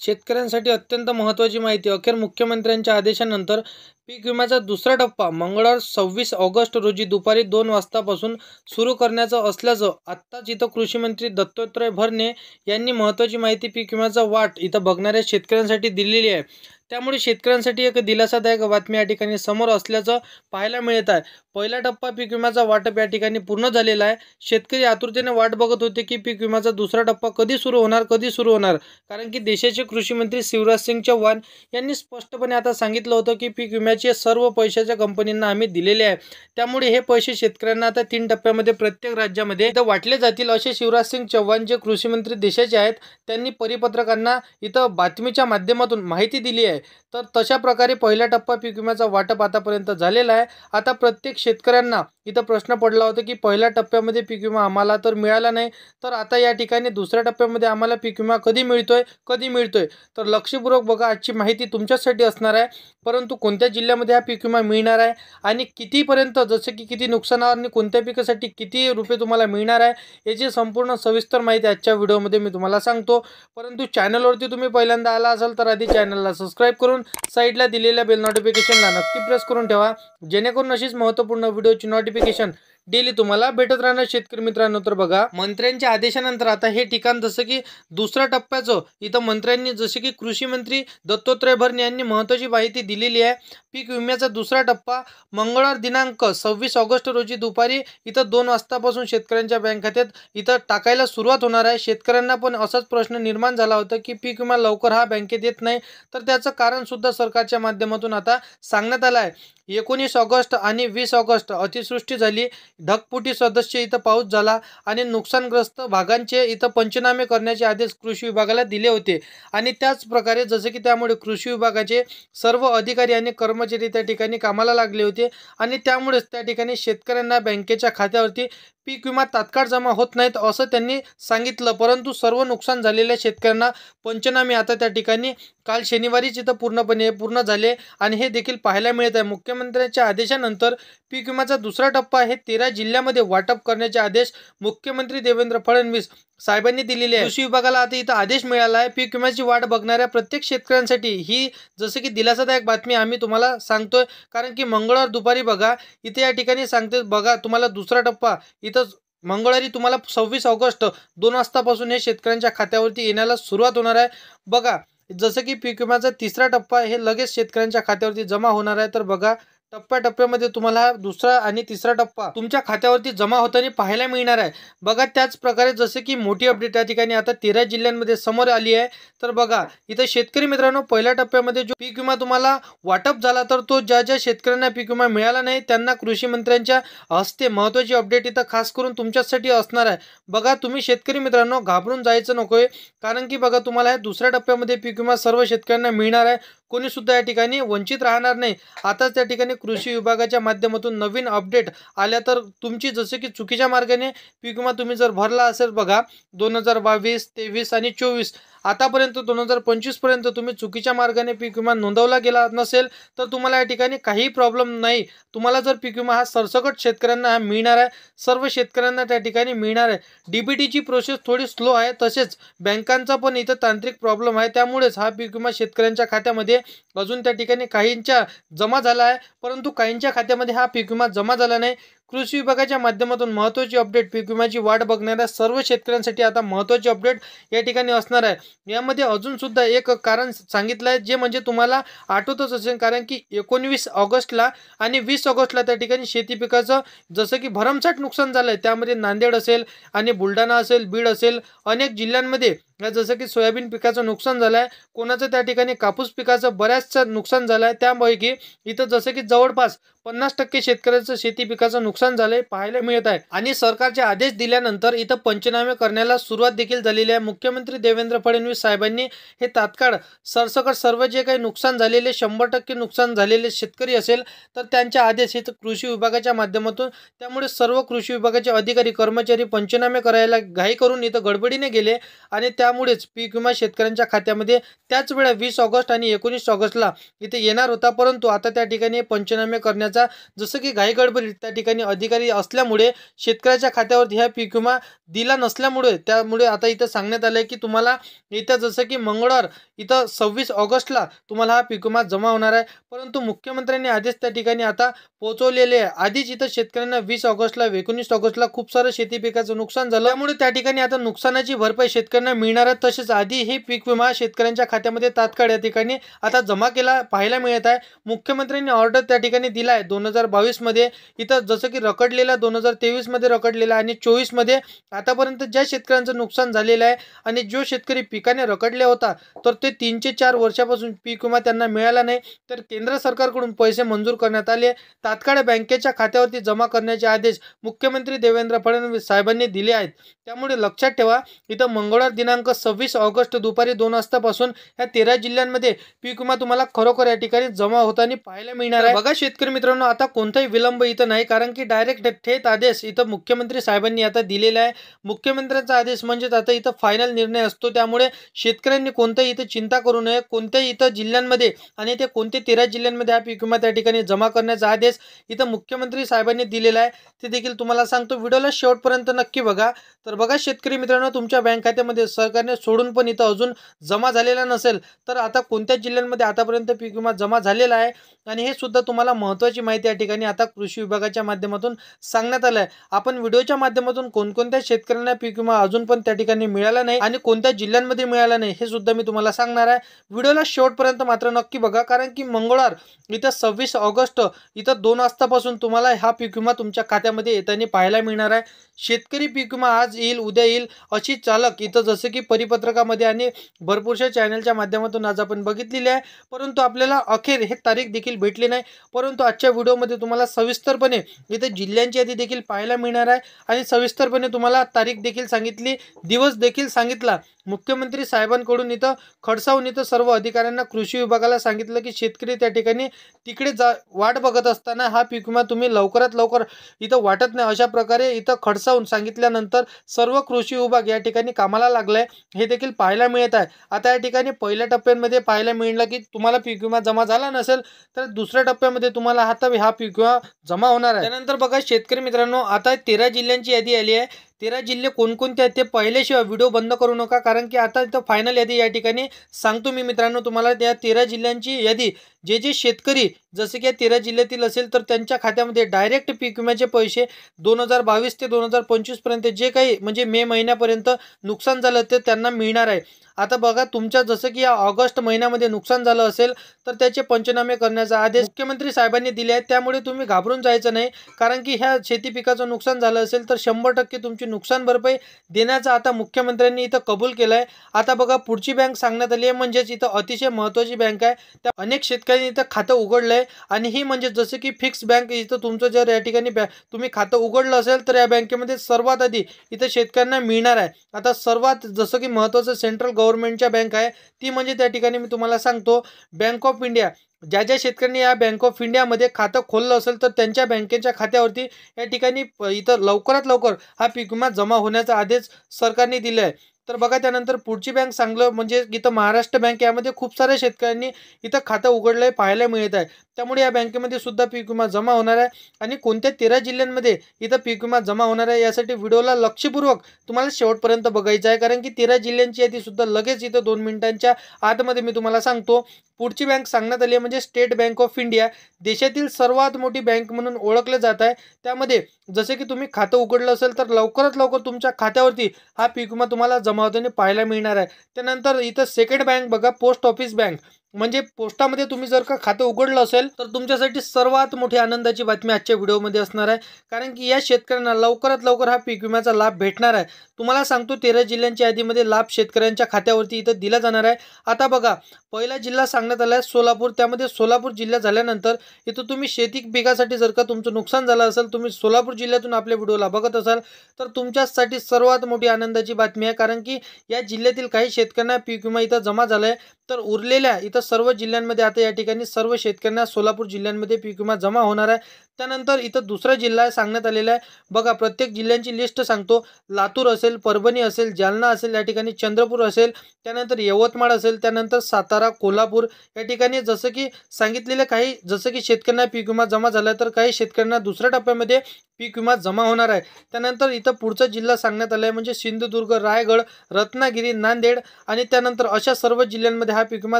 शेतकऱ्यांसाठी अत्यंत महत्त्वाची माहिती. अखेर मुख्यमंत्र्यांच्या आदेशानंतर पीक विम्याचा दुसरा टप्पा मंगळवार 26 ऑगस्ट रोजी दुपारी 2 वाजतापासून सुरू करण्याचं असल्याचं आत्ताच इथं कृषी मंत्री दत्तात्रय भरणे यांनी महत्त्वाची माहिती पीक विम्याचा वाट इथं बघणाऱ्या शेतकऱ्यांसाठी दिलेली आहे. त्यामुळे शेतकऱ्यांसाठी एक दिलासादायक बातमी या ठिकाणी समोर असल्याचं पाहायला मिळत आहे. पहिला टप्पा पीक विम्याचा वाटप या ठिकाणी पूर्ण झालेला आहे. शेतकरी आतुरतेने वाट बघत होते की पीक विम्याचा दुसरा टप्पा कधी सुरू होणार. कारण की देशाचे कृषी मंत्री शिवराज सिंग चौहान यांनी स्पष्टपणे आता सांगितलं होतं की पीक विम्याचे सर्व पैशाच्या कंपनींना आम्ही दिलेले आहे. त्यामुळे हे पैसे शेतकऱ्यांना आता 3 टप्प्यामध्ये प्रत्येक राज्यामध्ये इथं वाटले जातील असे शिवराज सिंग चौहान जे कृषी मंत्री देशाचे आहेत त्यांनी परिपत्रकांना इथं बातमीच्या माध्यमातून माहिती दिली आहे. तर तशा प्रकारे पहिला टप्पा पीक विम्याचा वाटप आतापर्यंत झालेला आहे. आता प्रत्येक शेतकऱ्यांना इथं प्रश्न पडला होता की पहिल्या टप्प्यामध्ये पीक विमा आम्हाला तर मिळाला नाही, तर आता या ठिकाणी दुसऱ्या टप्प्यामध्ये आम्हाला पीक विमा कधी मिळतोय. तर लक्षपूर्वक बघा, आजची माहिती तुमच्यासाठी असणार आहे. परंतु कोणत्या जिल्ह्यामध्ये हा पीक विमा मिळणार आहे आणि कितीपर्यंत, जसे की किती नुकसानावर आणि कोणत्या पिकासाठी किती रुपये तुम्हाला मिळणार आहे याची संपूर्ण सविस्तर माहिती आजच्या व्हिडिओमध्ये मी तुम्हाला सांगतो. परंतु चॅनलवरती तुम्ही पहिल्यांदा आला असाल तर आधी चॅनलला सबस्क्राईब करून साईडला दिलेल्या बेल नोटिफिकेशनला नक्की प्रेस करून ठेवा, जेणेकरून अशीच महत्त्वपूर्ण व्हिडिओची नोटिफिकेशन डेली तुम्हाला भेटत राहणार. शेतकरी मित्रांनो, तर बघा, मंत्र्यांच्या आदेशानंतर आता हे ठिकाण जसं की दुसऱ्या टप्प्याचं इथं मंत्र्यांनी जसे की कृषी मंत्री दत्तात्रय भरणे यांनी महत्त्वाची माहिती दिलेली आहे. पीक विम्याचा दुसरा टप्पा मंगळवार दिनांक 26 ऑगस्ट रोजी दुपारी इथं 2 वाजतापासून शेतकऱ्यांच्या बँक खात्यात इथं टाकायला सुरुवात होणार आहे. शेतकऱ्यांना पण असाच प्रश्न निर्माण झाला होता की पीक विमा लवकर हा बँकेत येत नाही, तर त्याचं कारण सुद्धा सरकारच्या माध्यमातून आता सांगण्यात आलं आहे. 19 ऑगस्ट आणि 20 ऑगस्ट अतिवृष्टी झाली, ढगफुटी सदस्य इथं पाऊस झाला आणि नुकसानग्रस्त भागांचे इथं पंचनामे करण्याचे आदेश कृषी विभागाला दिले होते. आणि त्याच प्रकारे जसे की त्यामुळे कृषी विभागाचे सर्व अधिकारी आणि कर्मचारी त्या ठिकाणी कामाला लागले होते आणि त्यामुळेच त्या ठिकाणी शेतकऱ्यांना बँकेच्या खात्यावरती पीक विमा तात्काळ जमा होत नाहीत असं त्यांनी सांगितलं. परंतु सर्व नुकसान झालेल्या शेतकऱ्यांना पंचनामे आता त्या ठिकाणी काल शनिवारीच इथं पूर्ण झाले आणि हे देखील पाहायला मिळत आहे. मुख्यमंत्र्यांच्या आदेशानंतर पीक विम्याचा दुसरा टप्पा हे 13 जिल्ह्यामध्ये वाटप करण्याचे आदेश मुख्यमंत्री देवेंद्र फडणवीस साहेबांनी दिलेले आहे. कृषी विभागाला आता इथं आदेश मिळाला आहे. पीक विम्याची वाट बघणाऱ्या प्रत्येक शेतकऱ्यांसाठी ही जसं की दिलासादायक बातमी आम्ही तुम्हाला सांगतोय. कारण की मंगळवार दुपारी बघा इथे या ठिकाणी सांगते बघा, तुम्हाला दुसरा टप्पा इथं मंगळवारी तुम्हाला 26 ऑगस्ट 2 वाजतापासून हे शेतकऱ्यांच्या खात्यावरती येण्याला सुरुवात होणार आहे. बघा, जसं की पीक विम्याचा तिसरा टप्पा हे लगेच शेतकऱ्यांच्या खात्यावरती जमा होणार आहे. तर बघा, टप्प्याटप्प्यामध्ये तुम्हाला दुसरा आणि तिसरा टप्पा तुमच्या खात्यावरती जमा होताना पाहायला मिळणार आहे. बघा, त्याच प्रकारे जसे की मोठी अपडेट या ठिकाणी आता 13 जिल्ह्यांमध्ये समोर आली आहे. तर बघा इथं शेतकरी मित्रांनो, पहिल्या टप्प्यामध्ये जो पीक विमा तुम्हाला वाटप झाला तर तो ज्या शेतकऱ्यांना पीक विमा मिळाला नाही त्यांना कृषी मंत्र्यांच्या हस्ते महत्त्वाची अपडेट इथं खास करून तुमच्यासाठी असणार आहे. बघा, तुम्ही शेतकरी मित्रांनो घाबरून जायचं नकोय, कारण की बघा तुम्हाला दुसऱ्या टप्प्यामध्ये पीक विमा सर्व शेतकऱ्यांना मिळणार आहे. कोणी सुद्धा या ठिकाणी वंचित राहणार नाही. आताच त्या ठिकाणी कृषी विभागाच्या माध्यमातून नवीन अपडेट आल्या तर तुमची जसे की चुकीच्या मार्गाने पीक विमा तुम्ही जर भरला असेल, बघा 2022, 23 आणि 24 आतापर्यंत 2025 पर्यंत तुम्ही चुकीच्या मार्गाने पीक विमा नोंदवला गेला नसेल तर तुम्हाला या ठिकाणी काही प्रॉब्लेम नाही. तुम्हाला जर पीक विमा हा सरसकट शेतकऱ्यांना मिळणार आहे, सर्व शेतकऱ्यांना त्या ठिकाणी मिळणार आहे. डीबीटीची प्रोसेस थोडी स्लो आहे, तसेच बँकांचा पण इथं तांत्रिक प्रॉब्लेम आहे. त्यामुळेच हा पीक विमा शेतकऱ्यांच्या खात्यामध्ये अजून त्या ठिकाणी काहींच्या जमा झाला आहे, परंतु काहींच्या खात्यामध्ये हा पीक विमा जमा झाला नाही. कृषी विभागाच्या माध्यमातून महत्त्वाची अपडेट पीक विम्याची वाट बघणाऱ्या सर्व शेतकऱ्यांसाठी आता महत्त्वाची अपडेट या ठिकाणी असणार आहे. यामध्ये अजून सुद्धा एक कारण सांगितलं आहे, जे म्हणजे तुम्हाला आठवतच असेल, कारण की 19 ऑगस्टला आणि 20 ऑगस्टला त्या ठिकाणी शेती पिकाचं जसं की भरमसाठ नुकसान झालं आहे. त्यामध्ये नांदेड असेल आणि बुलढाणा असेल, बीड असेल, अनेक जिल्ह्यांमध्ये जसं की सोयाबीन पिकाचं नुकसान झालं आहे. कोणाचं त्या ठिकाणी कापूस पिकाचं बऱ्याचचं नुकसान झालं आहे. त्यापैकी इथं जसं की जवळपास 50% शेतकऱ्यांचं शेती पिकाचं नुकसान झालंय पाहायला मिळत आहे. आणि सरकारचे आदेश दिल्यानंतर इथं पंचनामे करण्याला सुरुवात देखील झालेली आहे. मुख्यमंत्री देवेंद्र फडणवीस साहेबांनी हे तात्काळ सरसकट सर्व जे काही नुकसान झालेले 100% नुकसान झालेले शेतकरी असेल तर त्यांचे आदेश इथं कृषी विभागाच्या माध्यमातून, त्यामुळे सर्व कृषी विभागाचे अधिकारी कर्मचारी पंचनामे करायला घाई करून इथं गडबडीने गेले आणि त्या त्यामुळेच पीक विमा शेतकऱ्यांच्या खात्यामध्ये त्याच वेळा 20 ऑगस्ट आणि 19 ऑगस्टला इथे येणार होता, परंतु आता त्या ठिकाणी पंचनामे करण्याचा जसं की घाईगडबडीत त्या ठिकाणी अधिकारी असल्यामुळे शेतकऱ्याच्या खात्यावरती ह्या पीक विमा दिला नसल्यामुळे त्यामुळे आता इथं सांगण्यात आलंय की तुम्हाला इथं जसं की मंगळवार इथं 26 ऑगस्टला तुम्हाला हा पीक विमा जमा होणार आहे, परंतु मुख्यमंत्र्यांनी आदेश त्या ठिकाणी आता पोहोचवलेले आहे. आधीच इथं शेतकऱ्यांना 20 ऑगस्टला 19 ऑगस्टला खूप सारं शेती पिकाचं नुकसान झालं, त्यामुळे त्या ठिकाणी आता नुकसानाची भरपाई शेतकऱ्यांना मिळणार आहे. तसेच आधी हे पीक विमा शेतकऱ्यांच्या खात्यामध्ये तात्काळ या ठिकाणी आता जमा केला पाहायला मिळत आहे. मुख्यमंत्र्यांनी ऑर्डर त्या ठिकाणी दिला आहे 2022 मध्ये, इथं जसं की रखडलेला 2023 मध्ये रखडलेला आणि 24 मध्ये आतापर्यंत ज्या शेतकऱ्यांचं नुकसान झालेलं आहे आणि जो शेतकरी पिकाने रखडले होता तर ते 3 ते 4 वर्षापासून पीक विमा त्यांना मिळाला नाही, तर केंद्र सरकारकडून पैसे मंजूर करण्यात आले. तात्काळ बँकेच्या खात्यावरती जमा करण्याचे आदेश मुख्यमंत्री देवेंद्र फडणवीस साहेबांनी दिले आहेत. त्यामुळे लक्षात ठेवा, इथं मंगळवार दिनांक 26 ऑगस्ट दुपारी 2 वाजतापासून या 13 जिल्ह्यांमध्ये पीक विमा तुम्हाला खरोखर या ठिकाणी जमा होताना पाहायला मिळणार आहे. बघा शेतकरी मित्रांनो, आता कोणताही विलंब इथं नाही, कारण की डायरेक्ट थेट आदेश इथं मुख्यमंत्री साहेबांनी आता दिलेला आहे. मुख्यमंत्र्यांचा आदेश म्हणजेच आता इथं फायनल निर्णय असतो, त्यामुळे शेतकऱ्यांनी कोणत्याही इथं चिंता करू नये. कोणत्याही इथं जिल्ह्यांमध्ये आणि ते कोणते 13 जिल्ह्यांमध्ये हा पीक विमा त्या ठिकाणी जमा करण्याचा आदेश इथं मुख्यमंत्री साहेबांनी दिलेला आहे, ते देखील तुम्हाला सांगतो. व्हिडिओला शेवटपर्यंत नक्की बघा. तर बघा शेतकरी मित्रांनो, तुमच्या बँक खात्यामध्ये सरकारने सोडून पण इथं अजून जमा झालेला नसेल तर आता कोणत्या जिल्ह्यांमध्ये आतापर्यंत पीक विमा जमा झालेला आहे आणि हे सुद्धा तुम्हाला महत्त्वाची माहिती या ठिकाणी आता कृषी विभागाच्या माध्यमातून सांगण्यात आलं आहे. आपण व्हिडिओच्या माध्यमातून कोणकोणत्या शेतकऱ्यांना पीक विमा अजून पण त्या ठिकाणी मिळाला नाही आणि कोणत्या जिल्ह्यांमध्ये मिळाला नाही हे सुद्धा मी तुम्हाला सांगणार आहे. व्हिडिओला शेवटपर्यंत मात्र नक्की बघा, कारण की मंगळवार इथं 26 ऑगस्ट इथं 2 वाजतापासून तुम्हाला हा पीक विमा तुमच्या खात्यामध्ये येताना पाहायला मिळणार आहे. शेतकरी पीक विमा आज येईल उद्या येईल अशी चालक इथं जसं की परिपत्रकामध्ये आणि भरपूरशा चॅनलच्या माध्यमातून आज आपण बघितलेली आहे, परंतु आपल्याला अखेर हे तारीख देखील भेटली नाही. परंतु आजच्या व्हिडिओमध्ये तुम्हाला सविस्तरपणे इथं जिल्ह्यांची यादी देखील पाहायला मिळणार आहे आणि सविस्तरपणे तुम्हाला तारीख देखील सांगितली, दिवस देखील सांगितला. मुख्यमंत्री साहेबांकडून इथं खडसावून इथं सर्व अधिकाऱ्यांना कृषी विभागाला सांगितलं की शेतकरी त्या ठिकाणी तिकडे वाट बघत असताना हा पीक विमा तुम्ही लवकरात लवकर इथं वाटत नाही, अशा प्रकारे इथं खडसावून सांगितल्यानंतर सर्व कृषी विभाग या ठिकाणी कामाला लागलाय, हे देखील पाहायला मिळत आहे. आता या ठिकाणी पहिल्या टप्प्यामध्ये पाहायला मिळलं की तुम्हाला पीक विमा जमा झाला नसेल तर दुसऱ्या टप्प्यामध्ये तुम्हाला हा पीक विमा जमा होणार आहे. त्यानंतर बघा शेतकरी मित्रांनो, आता 13 जिल्ह्यांची यादी आली आहे. 13 जिल्हे कोणकोणते आहेत ते पाहिल्याशिवाय व्हिडिओ बंद करू नका, कारण की आता इथं फायनल यादी या ठिकाणी सांगतो मी मित्रांनो तुम्हाला. त्या 13 जिल्ह्यांची यादी जे शेतकरी जसे की 13 जिल्ह्यातील असेल तर त्यांच्या खात्यामध्ये डायरेक्ट पीक विम्याचे पैसे 2022 ते 2025 पर्यंत जे काही म्हणजे मे महिन्यापर्यंत नुकसान झालं ते त्यांना मिळणार आहे. आता बघा, तुमच्या जसं की या ऑगस्ट महिन्यामध्ये नुकसान झालं असेल तर त्याचे पंचनामे करण्याचा आदेश मुख्यमंत्री साहेबांनी दिले आहे. त्यामुळे तुम्ही घाबरून जायचं नाही, कारण की ह्या शेती पिकाचं नुकसान झालं असेल तर 100% तुमची नुकसान भरपाई देण्याचा आता मुख्यमंत्र्यांनी इथं कबूल केलं आहे. आता बघा, पुढची बँक सांगण्यात आली आहे, म्हणजेच इथं अतिशय महत्त्वाची बँक आहे. त्या अनेक शेतकऱ्यांनी इथं खातं उघडलं आहे आणि ही म्हणजे जसं की फिक्स बँक. इथं तुमचं जर या ठिकाणी तुम्ही खातं उघडलं असेल तर या बँकेमध्ये सर्वात आधी इथं शेतकऱ्यांना मिळणार आहे. आता सर्वात जसं की महत्त्वाचं सेंट्रल गव्हर्नमेंटच्या बँक आहे ती म्हणजे त्या ठिकाणी मी तुम्हाला सांगतो बँक ऑफ इंडिया. ज्या शेतकऱ्यांनी या बँक ऑफ इंडियामध्ये खातं खोललं असेल तर त्यांच्या बँकेच्या खात्यावरती या ठिकाणी इथं लवकरात लवकर हा पीक विमा जमा होण्याचा आदेश सरकारने दिला आहे. तर बघा, त्यानंतर पुढची बँक सांगलं म्हणजे इथं महाराष्ट्र बँक, यामध्ये खूप साऱ्या शेतकऱ्यांनी इथं खातं उघडलंय पाहायला मिळत आहे. त्यामुळे या बँकेमध्ये सुद्धा पीक विमा जमा होणार आहे आणि कोणत्या 13 जिल्ह्यांमध्ये इथं पीक विमा जमा होणार आहे यासाठी व्हिडिओला लक्षपूर्वक तुम्हाला शेवटपर्यंत बघायचं आहे, कारण की 13 जिल्ह्यांची यादी सुद्धा लगेच इथं 2 मिनिटांच्या आतमध्ये मी तुम्हाला सांगतो. पुढची बँक सांगण्यात आली आहे म्हणजे स्टेट बँक ऑफ इंडिया. देशातील सर्वात मोठी बँक म्हणून ओळखले जात आहे. त्यामध्ये जसे की तुम्ही खातं उघडलं असेल तर लवकरात लवकर तुमच्या खात्यावरती हा पीक विमा तुम्हाला जमा होताना पाहायला मिळणार आहे. त्यानंतर इथं सेकंड बँक बघा, पोस्ट ऑफिस बँक. म्हणजे पोस्टामध्ये तुम्ही जर का खातं उघडलं असेल तर तुमच्यासाठी सर्वात मोठी आनंदाची बातमी आजच्या व्हिडिओमध्ये असणार आहे, कारण की या शेतकऱ्यांना लवकरात लवकर हा पीक विम्याचा लाभ भेटणार आहे. तुम्हाला सांगतो 13 जिल्ह्यांच्या यादीमध्ये लाभ शेतकऱ्यांच्या खात्यावरती इथं दिला जाणार आहे. आता बघा, पहिला जिल्हा सांगण्यात आला आहे सोलापूर. त्यामध्ये सोलापूर जिल्हा झाल्यानंतर इथं तुम्ही शेती पिकासाठी जर का तुमचं नुकसान झालं असेल, तुम्ही सोलापूर जिल्ह्यातून आपल्या व्हिडिओला बघत असाल तर तुमच्यासाठी सर्वात मोठी आनंदाची बातमी आहे, कारण की या जिल्ह्यातील काही शेतकऱ्यांना पीक विमा इथं जमा झाला आहे. तर उरलेल्या इथं सर्व जिल्ह्यांमध्ये आता या ठिकाणी सर्व शेतकऱ्यांना सोलापूर जिल्ह्यांमध्ये पीक विमा जमा होणार आहे. त्यानंतर इथं दुसरा जिल्हा सांगण्यात आलेला आहे बघा, प्रत्येक जिल्ह्यांची लिस्ट सांगतो. लातूर असेल, परभणी असेल, जालना असेल, या ठिकाणी चंद्रपूर असेल, त्यानंतर यवतमाळ असेल, त्यानंतर सातारा, कोल्हापूर या ठिकाणी जसं की सांगितलेलं काही, जसं की शेतकऱ्यांना पीक विमा जमा झाला तर काही शेतकऱ्यांना दुसऱ्या टप्प्यामध्ये पीक विमा जमा होणार आहे. त्यानंतर इथं पुढचा जिल्हा सांगण्यात आला आहे म्हणजे सिंधुदुर्ग, रायगड, रत्नागिरी, नांदेड आणि त्यानंतर अशा सर्व जिल्ह्यांमध्ये हा पीक विमा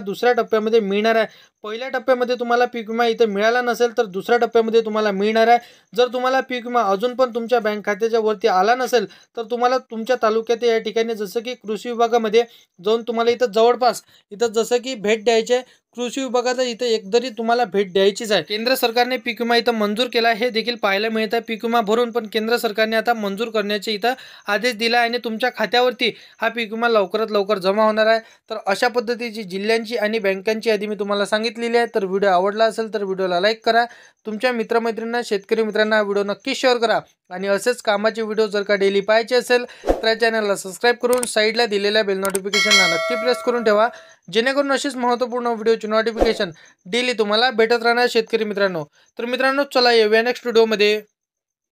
दुसऱ्या टप्प्यामध्ये मिळणार आहे. पहिल्या टप्प्यामध्ये तुम्हाला पीक विमा इथं मिळाला नसेल तर दुसऱ्या टप्प्यामध्ये तुम्हाला मिळणार आहे. जर तुम्हाला पीक विमा अजून पण तुमच्या बँक खात्याच्या वरती आला नसेल तर तुम्हाला तुमच्या तालुक्यात या ठिकाणी जसं की कृषी विभागामध्ये जाऊन तुम्हाला इथं जवळपास इथं जसं की भेट द्यायची आहे. कृषी विभागाचा इथं एकतरी तुम्हाला भेट द्यायचीच आहे. केंद्र सरकारने पीक विमा इथं मंजूर केला हे देखील पाहायला मिळत आहे. पीक विमा भरून पण केंद्र सरकारने आता मंजूर करण्याचे इथं आदेश दिला आहे आणि तुमच्या खात्यावरती हा पीक विमा लवकरात लवकर जमा होणार आहे. तर अशा पद्धतीची जिल्ह्यांची आणि बँकांची यादी मी तुम्हाला सांगितलेली आहे. तर व्हिडिओ आवडला असेल तर व्हिडिओला लाईक करा. तुमच्या मित्रमैत्रिणींना, शेतकरी मित्रांना हा व्हिडिओ नक्की शेअर करा आणि असेच कामाचे व्हिडिओ जर का डेली पाहायचे असेल तर चॅनलला सबस्क्राईब करून साईडला दिलेल्या बेल नोटिफिकेशनला नक्की प्रेस करून ठेवा, जेणेकरून अशीच महत्त्वपूर्ण व्हिडिओची नोटिफिकेशन डेली तुम्हाला भेटत राहणार शेतकरी मित्रांनो. तर मित्रांनो, चला येऊया नेक्स्ट व्हिडिओमध्ये.